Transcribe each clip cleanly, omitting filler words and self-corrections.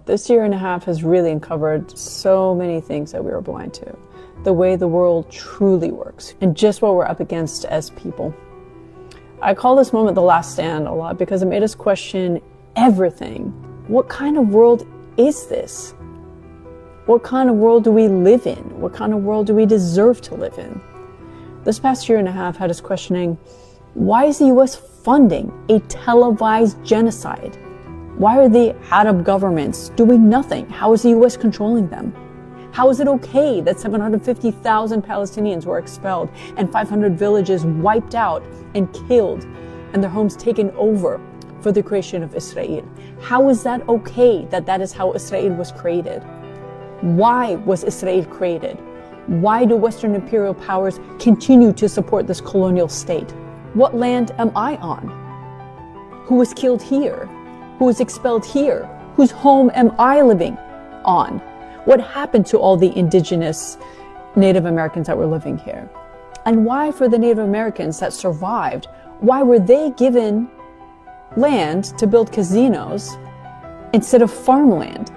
This year and a half has really uncovered so many things that we were blind to. The way the world truly works and just what we're up against as people. I call this moment the last stand a lot because it made us question everything. What kind of world is this? What kind of world do we live in? What kind of world do we deserve to live in? This past year and a half had us questioning, why is the US funding a televised genocide? Why are the Arab governments doing nothing? How is the US controlling them? How is it okay that 750,000 Palestinians were expelled and 500 villages wiped out and killed and their homes taken over for the creation of Israel? How is that okay that that is how Israel was created? Why was Israel created? Why do Western imperial powers continue to support this colonial state? What land am I on? Who was killed here? Who was expelled here? Whose home am I living on? What happened to all the indigenous Native Americans that were living here? And why, for the Native Americans that survived, why were they given land to build casinos instead of farmland?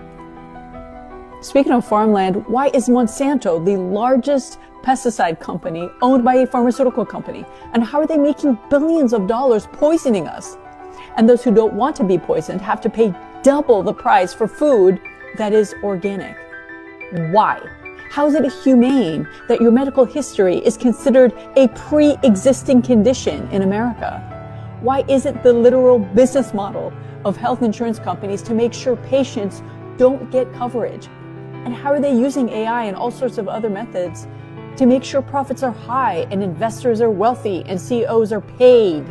Speaking of farmland, why is Monsanto the largest pesticide company owned by a pharmaceutical company? And how are they making billions of dollars poisoning us? And those who don't want to be poisoned have to pay double the price for food that is organic. Why? How is it humane that your medical history is considered a pre-existing condition in America? Why is it the literal business model of health insurance companies to make sure patients don't get coverage? And how are they using AI and all sorts of other methods to make sure profits are high and investors are wealthy and CEOs are paid?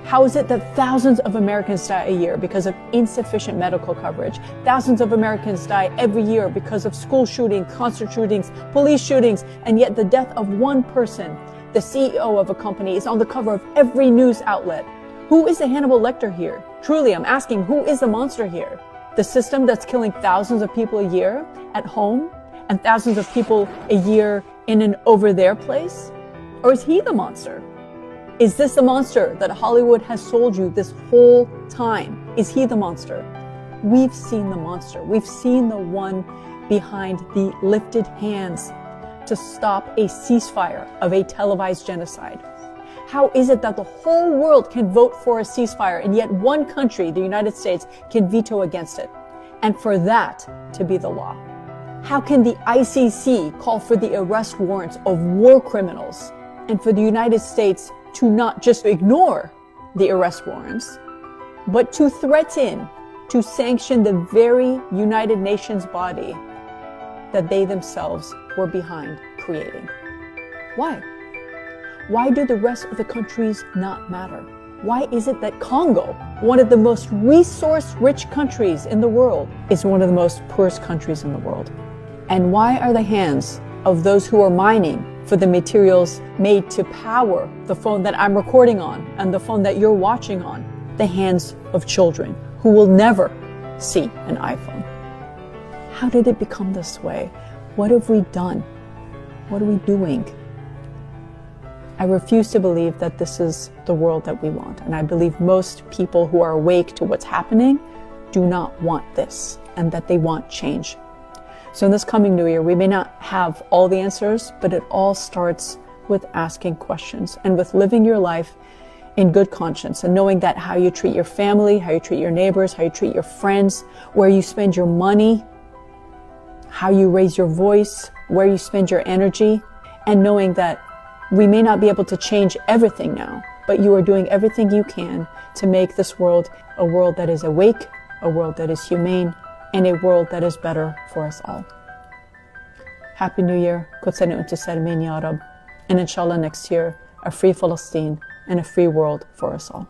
How is it that thousands of Americans die a year because of insufficient medical coverage? Thousands of Americans die every year because of school shootings, concert shootings, police shootings, and yet the death of one person, the CEO of a company, is on the cover of every news outlet. Who is the Hannibal Lecter here? Truly, I'm asking, who is the monster here? The system that's killing thousands of people a year at home and thousands of people a year in an over there place? Or is he the monster? Is this the monster that Hollywood has sold you this whole time? Is he the monster? We've seen the monster. We've seen the one behind the lifted hands to stop a ceasefire of a televised genocide. How is it that the whole world can vote for a ceasefire and yet one country, the United States, can veto against it? And for that to be the law. How can the ICC call for the arrest warrants of war criminals and for the United States to not just ignore the arrest warrants, but to threaten to sanction the very United Nations body that they themselves were behind creating? Why? Why do the rest of the countries not matter? Why is it that Congo, one of the most resource-rich countries in the world, is one of the most poorest countries in the world? And why are the hands of those who are mining for the materials made to power the phone that I'm recording on and the phone that you're watching on, the hands of children who will never see an iPhone? How did it become this way? What have we done? What are we doing? I refuse to believe that this is the world that we want. And I believe most people who are awake to what's happening do not want this and that they want change. So in this coming new year, we may not have all the answers, but it all starts with asking questions and with living your life in good conscience and knowing that how you treat your family, how you treat your neighbors, how you treat your friends, where you spend your money, how you raise your voice, where you spend your energy, and knowing that we may not be able to change everything now, but you are doing everything you can to make this world a world that is awake, a world that is humane, and a world that is better for us all. Happy New Year, Kut Sene Unti Sermin Ya Rab, and inshallah next year, a free Palestine and a free world for us all.